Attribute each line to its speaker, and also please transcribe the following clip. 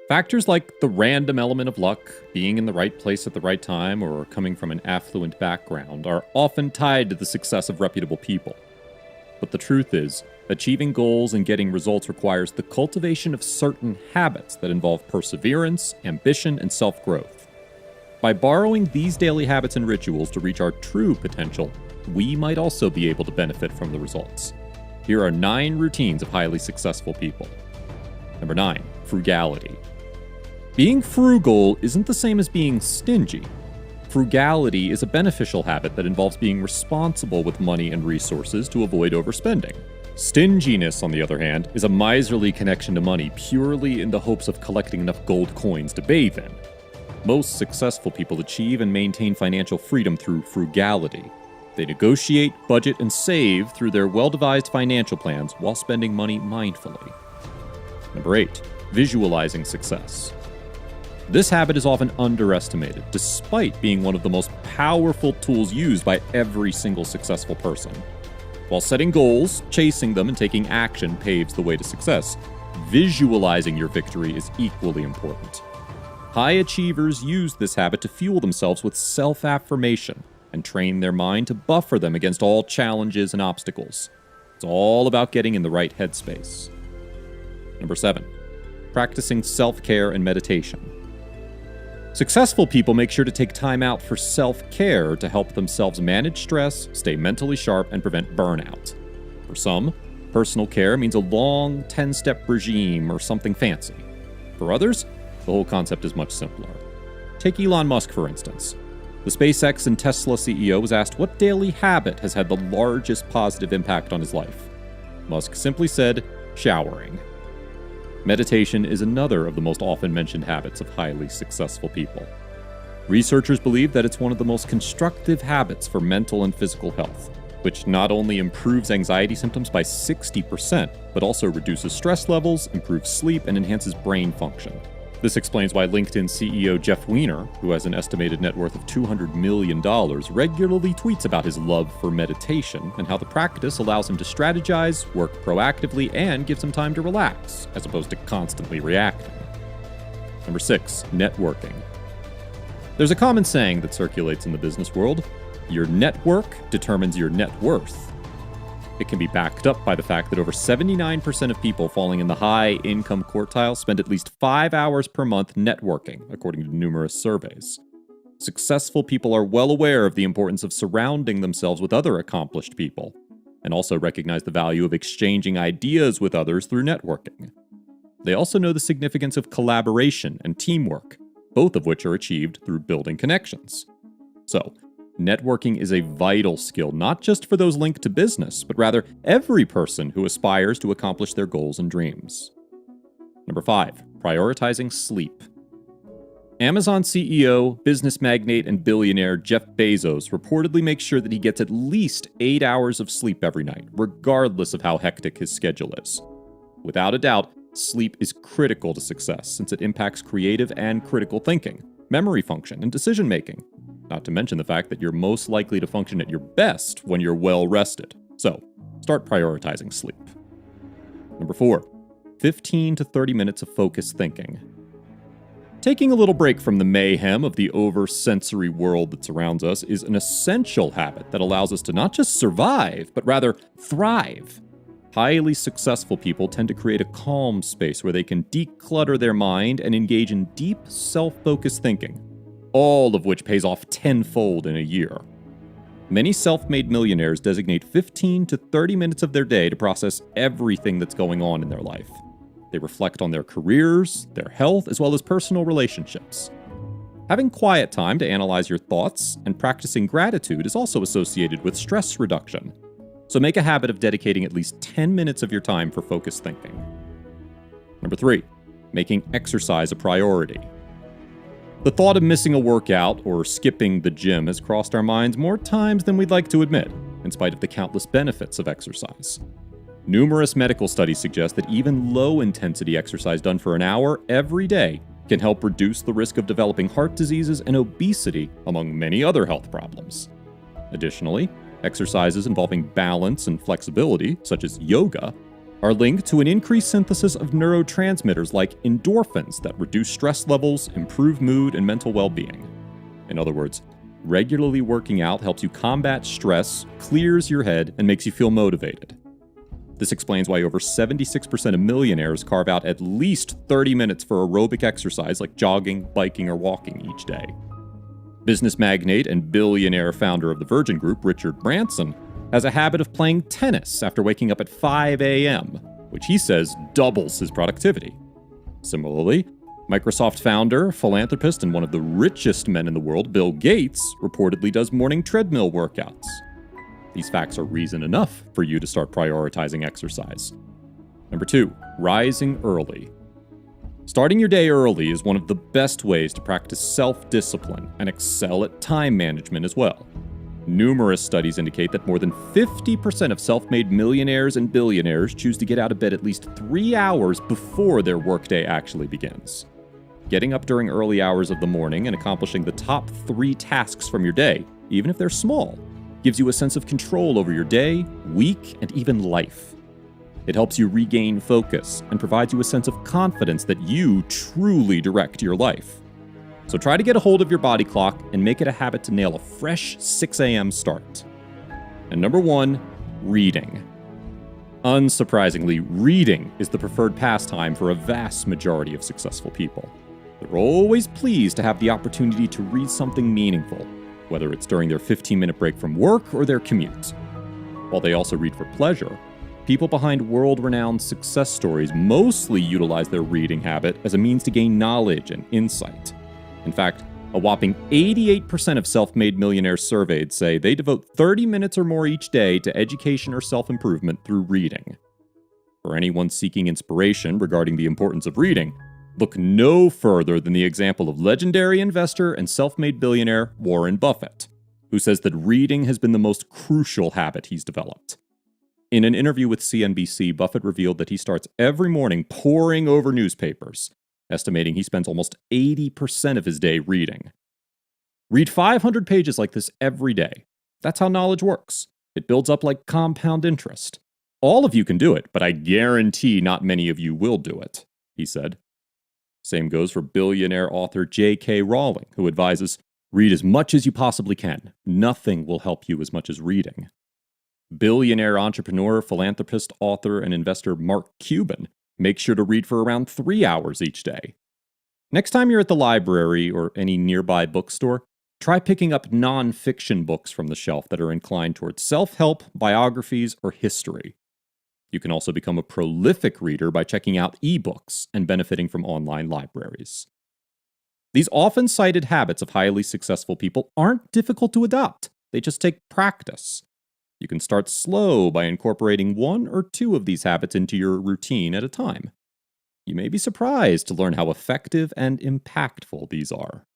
Speaker 1: Factors like the random element of luck, being in the right place at the right time, or coming from an affluent background are often tied to the success of reputable people. But the truth is, achieving goals and getting results requires the cultivation of certain habits that involve perseverance, ambition, and self-growth. By borrowing these daily habits and rituals to reach our true potential, we might also be able to benefit from the results. Here are 9 routines of highly successful people. Number 9, frugality. Being frugal isn't the same as being stingy. Frugality is a beneficial habit that involves being responsible with money and resources to avoid overspending. Stinginess, on the other hand, is a miserly connection to money purely in the hopes of collecting enough gold coins to bathe in. Most successful people achieve and maintain financial freedom through frugality. They negotiate, budget, and save through their well-devised financial plans while spending money mindfully. Number 8, visualizing success. This habit is often underestimated, despite being one of the most powerful tools used by every single successful person. While setting goals, chasing them, and taking action paves the way to success, visualizing your victory is equally important. High achievers use this habit to fuel themselves with self-affirmation and train their mind to buffer them against all challenges and obstacles. It's all about getting in the right headspace. Number 7, practicing self-care and meditation. Successful people make sure to take time out for self-care to help themselves manage stress, stay mentally sharp, and prevent burnout. For some, personal care means a long 10-step regime or something fancy. For others, the whole concept is much simpler. Take Elon Musk, for instance. The SpaceX and Tesla CEO was asked what daily habit has had the largest positive impact on his life. Musk simply said, showering. Meditation is another of the most often mentioned habits of highly successful people. Researchers believe that it's one of the most constructive habits for mental and physical health, which not only improves anxiety symptoms by 60%, but also reduces stress levels, improves sleep, and enhances brain function. This explains why LinkedIn CEO Jeff Weiner, who has an estimated net worth of $200 million, regularly tweets about his love for meditation and how the practice allows him to strategize, work proactively, and gives him time to relax, as opposed to constantly reacting. Number 6, networking. There's a common saying that circulates in the business world: your network determines your net worth. It can be backed up by the fact that over 79% of people falling in the high-income quartile spend at least 5 hours per month networking, according to numerous surveys. Successful people are well aware of the importance of surrounding themselves with other accomplished people, and also recognize the value of exchanging ideas with others through networking. They also know the significance of collaboration and teamwork, both of which are achieved through building connections. So, networking is a vital skill, not just for those linked to business, but rather every person who aspires to accomplish their goals and dreams. Number 5, prioritizing sleep. Amazon CEO, business magnate, and billionaire Jeff Bezos reportedly makes sure that he gets at least 8 hours of sleep every night, regardless of how hectic his schedule is. Without a doubt, sleep is critical to success since it impacts creative and critical thinking, memory function, and decision-making. Not to mention the fact that you're most likely to function at your best when you're well rested. So, start prioritizing sleep. Number 4, 15 to 30 minutes of focused thinking. Taking a little break from the mayhem of the over-sensory world that surrounds us is an essential habit that allows us to not just survive, but rather thrive. Highly successful people tend to create a calm space where they can declutter their mind and engage in deep, self-focused thinking, all of which pays off tenfold in a year. Many self-made millionaires designate 15 to 30 minutes of their day to process everything that's going on in their life. They reflect on their careers, their health, as well as personal relationships. Having quiet time to analyze your thoughts and practicing gratitude is also associated with stress reduction. So make a habit of dedicating at least 10 minutes of your time for focused thinking. Number 3, making exercise a priority. The thought of missing a workout or skipping the gym has crossed our minds more times than we'd like to admit, in spite of the countless benefits of exercise. Numerous medical studies suggest that even low-intensity exercise done for an hour every day can help reduce the risk of developing heart diseases and obesity, among many other health problems. Additionally, exercises involving balance and flexibility, such as yoga, are linked to an increased synthesis of neurotransmitters like endorphins that reduce stress levels, improve mood, and mental well-being. In other words, regularly working out helps you combat stress, clears your head, and makes you feel motivated. This explains why over 76% of millionaires carve out at least 30 minutes for aerobic exercise like jogging, biking, or walking each day. Business magnate and billionaire founder of the Virgin Group, Richard Branson, has a habit of playing tennis after waking up at 5 a.m., which he says doubles his productivity. Similarly, Microsoft founder, philanthropist, and one of the richest men in the world, Bill Gates, reportedly does morning treadmill workouts. These facts are reason enough for you to start prioritizing exercise. Number 2, rising early. Starting your day early is one of the best ways to practice self-discipline and excel at time management as well. Numerous studies indicate that more than 50% of self-made millionaires and billionaires choose to get out of bed at least 3 hours before their workday actually begins. Getting up during early hours of the morning and accomplishing the top 3 tasks from your day, even if they're small, gives you a sense of control over your day, week, and even life. It helps you regain focus and provides you a sense of confidence that you truly direct your life. So try to get a hold of your body clock and make it a habit to nail a fresh 6 a.m. start. And number 1, reading. Unsurprisingly, reading is the preferred pastime for a vast majority of successful people. They're always pleased to have the opportunity to read something meaningful, whether it's during their 15-minute break from work or their commute. While they also read for pleasure, people behind world-renowned success stories mostly utilize their reading habit as a means to gain knowledge and insight. In fact, a whopping 88% of self-made millionaires surveyed say they devote 30 minutes or more each day to education or self-improvement through reading. For anyone seeking inspiration regarding the importance of reading, look no further than the example of legendary investor and self-made billionaire Warren Buffett, who says that reading has been the most crucial habit he's developed. In an interview with CNBC, Buffett revealed that he starts every morning poring over newspapers, estimating he spends almost 80% of his day reading. Read 500 pages like this every day. That's how knowledge works. It builds up like compound interest. All of you can do it, but I guarantee not many of you will do it, he said. Same goes for billionaire author J.K. Rowling, who advises, read as much as you possibly can. Nothing will help you as much as reading. Billionaire entrepreneur, philanthropist, author, and investor Mark Cuban makes sure to read for around 3 hours each day. Next time you're at the library or any nearby bookstore, try picking up non-fiction books from the shelf that are inclined towards self-help, biographies, or history. You can also become a prolific reader by checking out ebooks and benefiting from online libraries. These often cited habits of highly successful people aren't difficult to adopt. They just take practice. You can start slow by incorporating 1 or 2 of these habits into your routine at a time. You may be surprised to learn how effective and impactful these are.